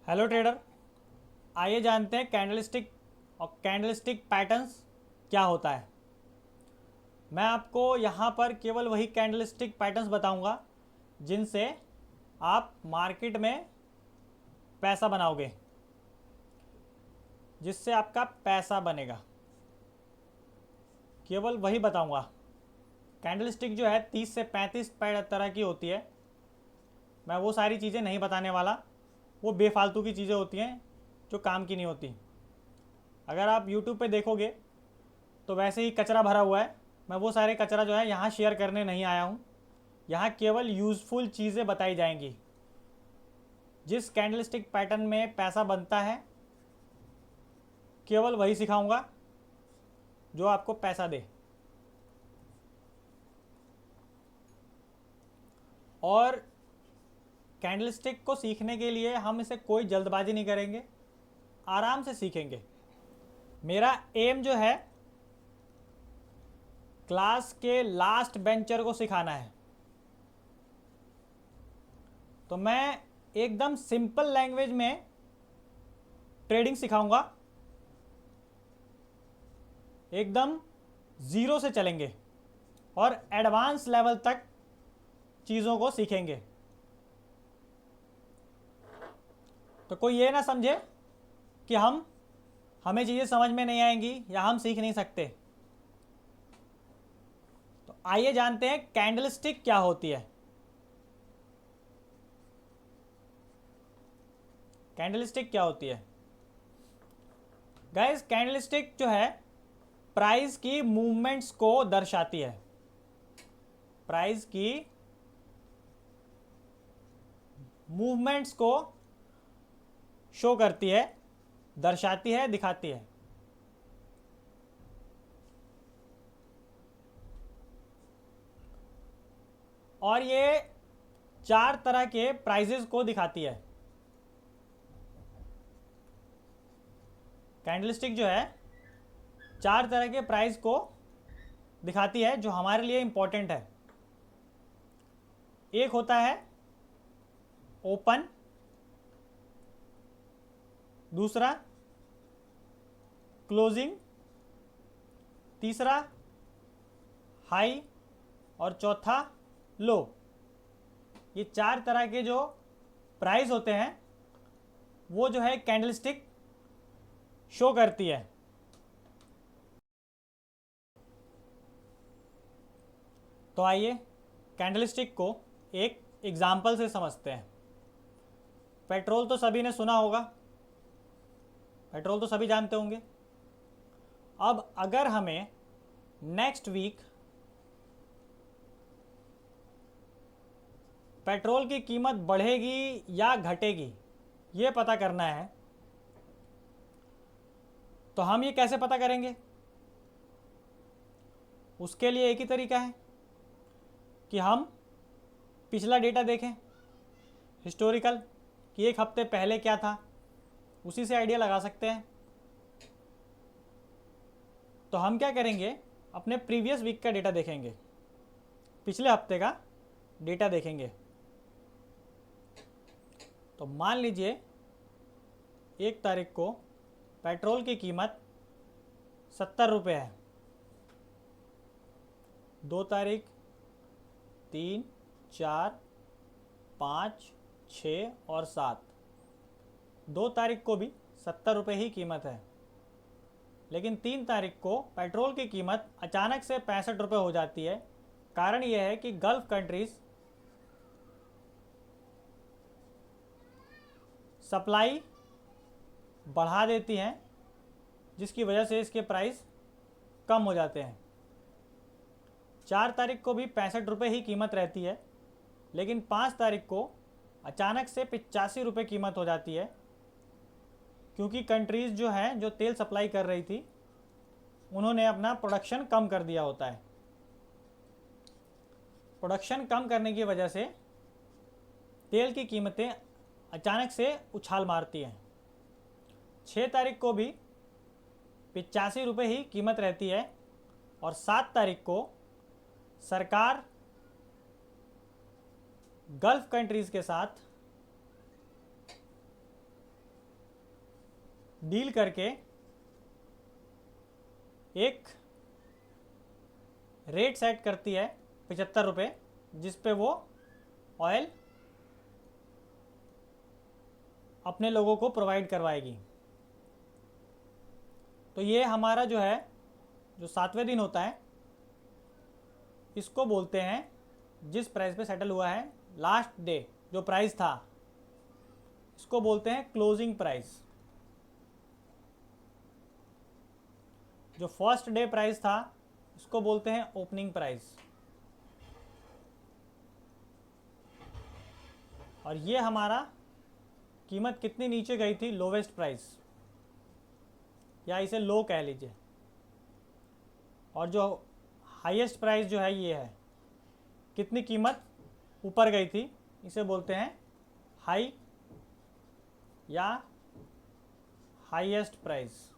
Hello trader. आइए जानते हैं कैंडलस्टिक और कैंडलस्टिक पैटर्न्स क्या होता है। मैं आपको यहाँ पर केवल वही कैंडलस्टिक पैटर्न्स बताऊँगा जिनसे आप मार्केट में पैसा बनाओगे, जिससे आपका पैसा बनेगा, केवल वही बताऊँगा। कैंडलस्टिक जो है 30 से 35 तरह की होती है। मैं वो सारी चीज़ें नहीं बताने वाला, वो बेफालतू की चीज़ें होती हैं जो काम की नहीं होती। अगर आप YouTube पे देखोगे तो वैसे ही कचरा भरा हुआ है। मैं वो सारे कचरा जो है यहाँ शेयर करने नहीं आया हूँ। यहाँ केवल यूज़फुल चीज़ें बताई जाएंगी। जिस कैंडलस्टिक पैटर्न में पैसा बनता है केवल वही सिखाऊंगा जो आपको पैसा दे। और कैंडलस्टिक को सीखने के लिए हम इसे कोई जल्दबाजी नहीं करेंगे, आराम से सीखेंगे। मेरा एम जो है क्लास के लास्ट बेंचर को सिखाना है। तो मैं एकदम सिंपल लैंग्वेज में ट्रेडिंग सिखाऊंगा, एकदम ज़ीरो से चलेंगे और एडवांस लेवल तक चीज़ों को सीखेंगे। तो कोई ये ना समझे कि हमें चीज़ें समझ में नहीं आएंगी या हम सीख नहीं सकते। तो आइए जानते हैं कैंडलस्टिक क्या होती है। कैंडलस्टिक क्या होती है गाइस? कैंडलस्टिक जो है प्राइस की मूवमेंट्स को दर्शाती है। प्राइस की मूवमेंट्स को शो करती है, दर्शाती है, दिखाती है। और ये 4 तरह के प्राइजेस को दिखाती है। कैंडलस्टिक जो है 4 तरह के प्राइस को दिखाती है जो हमारे लिए इंपॉर्टेंट है। एक होता है ओपन, दूसरा क्लोजिंग, तीसरा हाई और चौथा लो। ये 4 तरह के जो प्राइस होते हैं वो जो है कैंडलस्टिक शो करती है। तो आइए कैंडलस्टिक को एक एग्जाम्पल से समझते हैं। पेट्रोल तो सभी ने सुना होगा, पेट्रोल तो सभी जानते होंगे। अब अगर हमें नेक्स्ट वीक पेट्रोल की कीमत बढ़ेगी या घटेगी ये पता करना है, तो हम ये कैसे पता करेंगे? उसके लिए एक ही तरीका है कि हम पिछला डेटा देखें, हिस्टोरिकल, कि एक हफ्ते पहले क्या था, उसी से आइडिया लगा सकते हैं। तो हम क्या करेंगे, अपने प्रीवियस वीक का डेटा देखेंगे, पिछले हफ्ते का डेटा देखेंगे। तो मान लीजिए 1 तारीख को पेट्रोल की कीमत 70 रुपये है। 2 तारीख, 3, 4, 5, 6 और 7, 2 तारीख को भी 70 रुपये ही कीमत है। लेकिन 3 तारीख को पेट्रोल की कीमत अचानक से 65 रुपये हो जाती है। कारण यह है कि गल्फ कंट्रीज सप्लाई बढ़ा देती हैं, जिसकी वजह से इसके प्राइस कम हो जाते हैं। 4 तारीख को भी 65 रुपये ही कीमत रहती है, लेकिन 5 तारीख को अचानक से 85 रुपये कीमत हो जाती है, क्योंकि कंट्रीज़ जो हैं जो तेल सप्लाई कर रही थी उन्होंने अपना प्रोडक्शन कम कर दिया होता है। प्रोडक्शन कम करने की वजह से तेल की कीमतें अचानक से उछाल मारती हैं। 6 तारीख को भी 85 रुपये ही कीमत रहती है और 7 तारीख को सरकार गल्फ कंट्रीज़ के साथ डील करके एक रेट सेट करती है 75 रुपये, जिस पे वो ऑयल अपने लोगों को प्रोवाइड करवाएगी। तो ये हमारा जो है, जो 7वें दिन होता है, इसको बोलते हैं, जिस प्राइस पे सेटल हुआ है लास्ट डे जो प्राइस था, इसको बोलते हैं क्लोजिंग प्राइस। जो फर्स्ट डे प्राइस था इसको बोलते हैं ओपनिंग प्राइस। और ये हमारा कीमत कितनी नीचे गई थी, लोवेस्ट प्राइस, या इसे लो कह लीजिए। और जो हाईएस्ट प्राइस जो है ये है, कितनी कीमत ऊपर गई थी, इसे बोलते हैं हाई या हाईएस्ट प्राइस।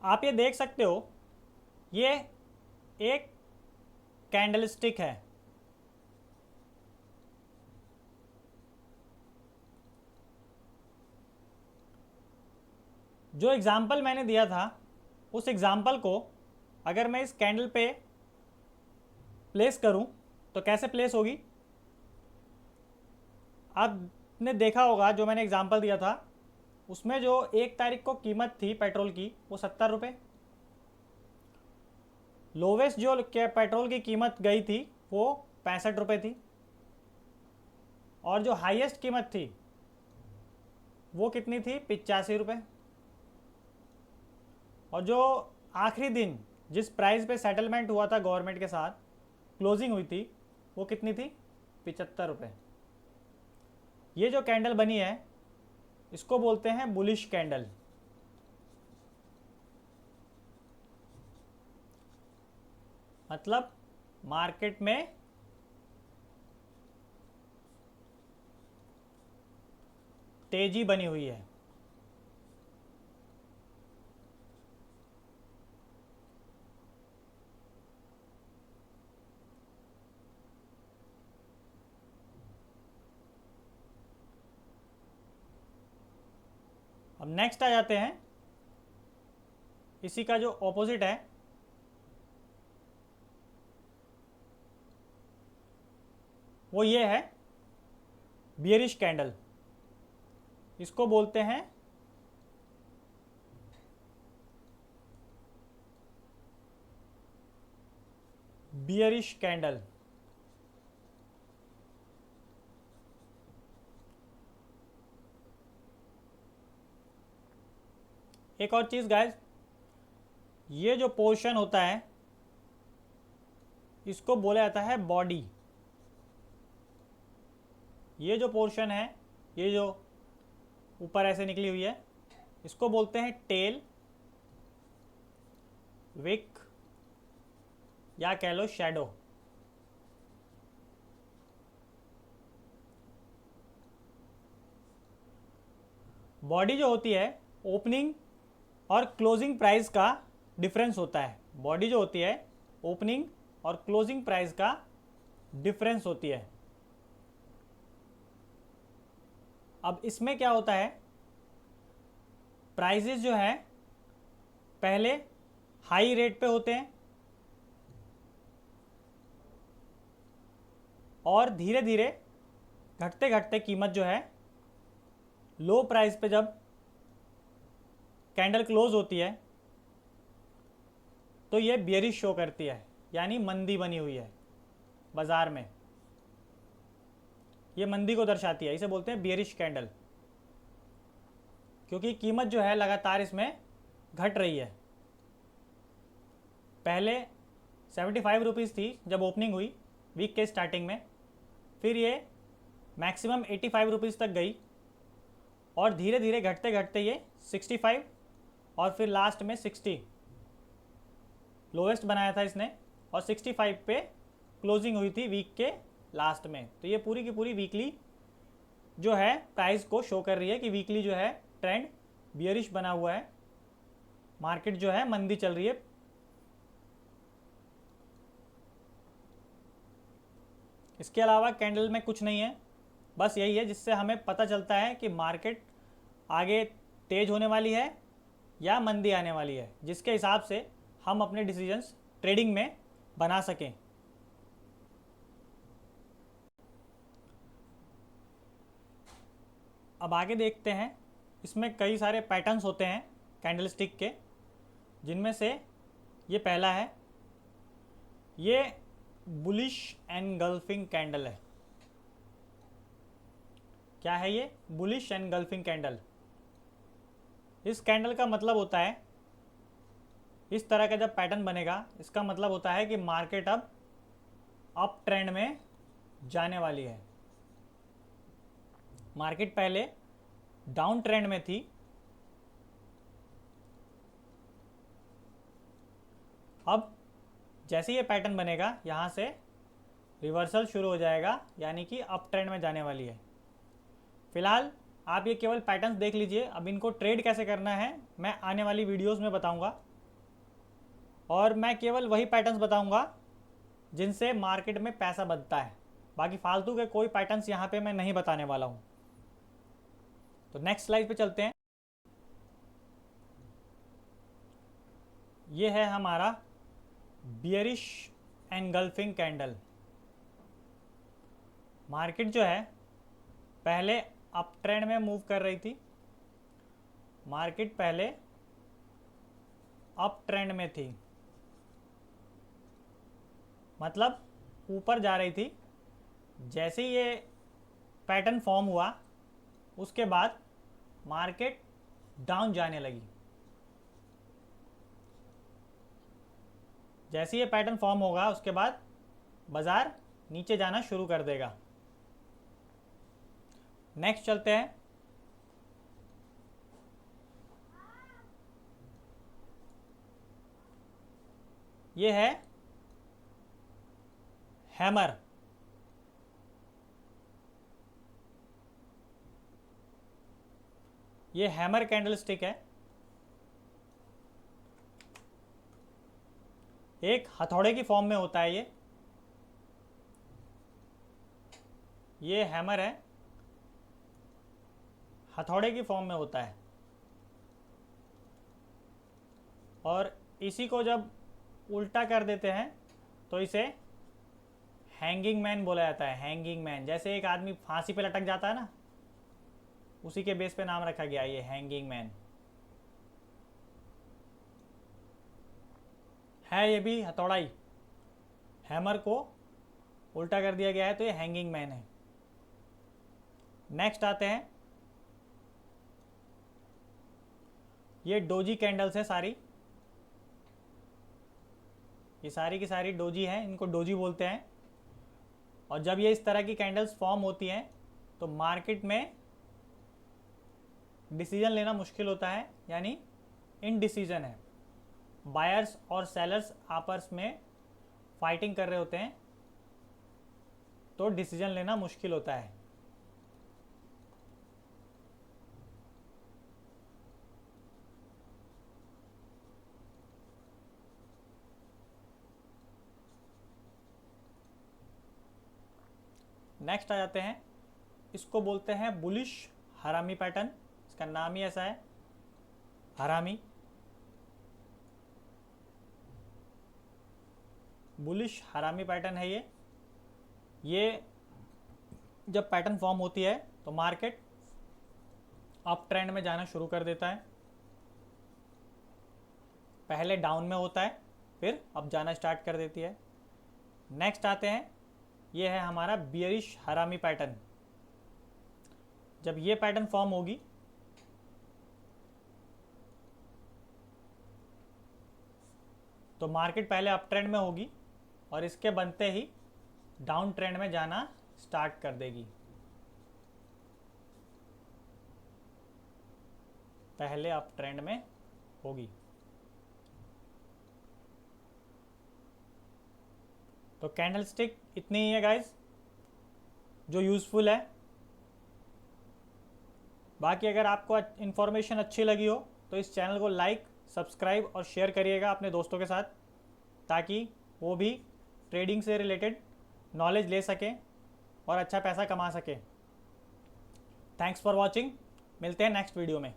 आप ये देख सकते हो, ये एक कैंडलस्टिक है। जो एग्जाम्पल मैंने दिया था, उस एग्जाम्पल को अगर मैं इस कैंडल पे प्लेस करूं तो कैसे प्लेस होगी? आपने देखा होगा, जो मैंने एग्जाम्पल दिया था उसमें जो 1 तारीख को कीमत थी पेट्रोल की वो 70 रुपये, लोवेस्ट जो पेट्रोल की कीमत गई थी वो 65 रुपये थी, और जो हाईएस्ट कीमत थी वो कितनी थी, 85 रुपये। और जो आखिरी दिन जिस प्राइस पे सेटलमेंट हुआ था गवर्नमेंट के साथ, क्लोजिंग हुई थी, वो कितनी थी, 75 रुपये। ये जो कैंडल बनी है इसको बोलते हैं बुलिश कैंडल। मतलब मार्केट में तेजी बनी हुई है। अब नेक्स्ट आ जाते हैं, इसी का जो ऑपोजिट है, वो ये है बियरिश कैंडल। इसको बोलते हैं बियरिश कैंडल। एक और चीज़ गाइस, ये जो पोर्शन होता है इसको बोला जाता है बॉडी। ये जो पोर्शन है, ये जो ऊपर ऐसे निकली हुई है, इसको बोलते हैं टेल, विक, या कह लो शैडो। बॉडी जो होती है, ओपनिंग और क्लोजिंग प्राइस का डिफरेंस होता है। बॉडी जो होती है, ओपनिंग और क्लोजिंग प्राइस का डिफरेंस होती है। अब इसमें क्या होता है, प्राइजेस जो है पहले हाई रेट पे होते हैं और धीरे धीरे घटते घटते कीमत जो है लो प्राइस पे जब कैंडल क्लोज होती है तो ये बियरिश शो करती है, यानी मंदी बनी हुई है बाजार में। ये मंदी को दर्शाती है, इसे बोलते हैं बियरिश कैंडल, क्योंकि कीमत जो है लगातार इसमें घट रही है। पहले 75 रुपीज़ थी जब ओपनिंग हुई वीक के स्टार्टिंग में, फिर ये मैक्सिमम 85 रुपीज़ तक गई और धीरे धीरे घटते घटते ये 65 और फिर लास्ट में 60 लोवेस्ट बनाया था इसने, और 65 पे क्लोजिंग हुई थी वीक के लास्ट में। तो ये पूरी की पूरी वीकली जो है प्राइस को शो कर रही है कि वीकली जो है ट्रेंड बियरिश बना हुआ है, मार्केट जो है मंदी चल रही है। इसके अलावा कैंडल में कुछ नहीं है, बस यही है जिससे हमें पता चलता है कि मार्केट आगे तेज होने वाली है या मंदी आने वाली है, जिसके हिसाब से हम अपने डिसीजंस ट्रेडिंग में बना सकें। अब आगे देखते हैं, इसमें कई सारे पैटर्न्स होते हैं कैंडलस्टिक के, जिनमें से ये पहला है, ये बुलिश एनगल्फिंग कैंडल है। क्या है ये? Bullish engulfing candle. इस कैंडल का मतलब होता है, इस तरह का जब पैटर्न बनेगा इसका मतलब होता है कि मार्केट अब अप ट्रेंड में जाने वाली है। मार्केट पहले डाउन ट्रेंड में थी, अब जैसे ये पैटर्न बनेगा यहाँ से रिवर्सल शुरू हो जाएगा, यानी कि अप ट्रेंड में जाने वाली है। फिलहाल आप ये केवल पैटर्न्स देख लीजिए, अब इनको ट्रेड कैसे करना है मैं आने वाली वीडियोस में बताऊंगा, और मैं केवल वही पैटर्न्स बताऊंगा जिनसे मार्केट में पैसा बनता है। बाकी फालतू के कोई पैटर्न्स यहाँ पे मैं नहीं बताने वाला हूँ। तो नेक्स्ट स्लाइड पे चलते हैं। ये है हमारा बियरिश एनगल्फिंग कैंडल। मार्केट जो है पहले अप ट्रेंड में मूव कर रही थी, मार्केट पहले अप ट्रेंड में थी, मतलब ऊपर जा रही थी। जैसे ही ये पैटर्न फॉर्म हुआ उसके बाद मार्केट डाउन जाने लगी। जैसे ये पैटर्न फॉर्म होगा उसके बाद बाजार नीचे जाना शुरू कर देगा। नेक्स्ट चलते हैं। ये है हैमर। ये हैमर कैंडल स्टिक है, एक हथौड़े की फॉर्म में होता है ये हैमर है, हथौड़े की फॉर्म में होता है। और इसी को जब उल्टा कर देते हैं तो इसे हैंगिंग मैन बोला जाता है। हैंगिंग मैन, जैसे एक आदमी फांसी पे लटक जाता है ना, उसी के बेस पे नाम रखा गया ये हैंगिंग मैन है। ये भी हथौड़ा ही, हैमर को उल्टा कर दिया गया है तो ये हैंगिंग मैन है। नेक्स्ट आते हैं, ये डोजी कैंडल्स है सारी, ये सारी की सारी डोजी हैं, इनको डोजी बोलते हैं। और जब ये इस तरह की कैंडल्स फॉर्म होती हैं तो मार्केट में डिसीजन लेना मुश्किल होता है, यानी इनडिसीजन है। बायर्स और सेलर्स आपस में फाइटिंग कर रहे होते हैं तो डिसीजन लेना मुश्किल होता है। नेक्स्ट आ जाते हैं, इसको बोलते हैं बुलिश हरामी पैटर्न। इसका नाम ही ऐसा है, हरामी। बुलिश हरामी पैटर्न है ये जब पैटर्न फॉर्म होती है तो मार्केट अप ट्रेंड में जाना शुरू कर देता है। पहले डाउन में होता है, फिर अप जाना स्टार्ट कर देती है। नेक्स्ट आते हैं, ये है हमारा बियरिश हरामी पैटर्न। जब ये पैटर्न फॉर्म होगी तो मार्केट पहले अप ट्रेंड में होगी और इसके बनते ही डाउन ट्रेंड में जाना स्टार्ट कर देगी। पहले अप ट्रेंड में होगी। तो कैंडलस्टिक इतनी ही है गाइस जो यूज़फुल है। बाकी अगर आपको इन्फॉर्मेशन अच्छी लगी हो तो इस चैनल को लाइक, सब्सक्राइब और शेयर करिएगा अपने दोस्तों के साथ, ताकि वो भी ट्रेडिंग से रिलेटेड नॉलेज ले सकें और अच्छा पैसा कमा सके। थैंक्स फॉर वॉचिंग, मिलते हैं नेक्स्ट वीडियो में।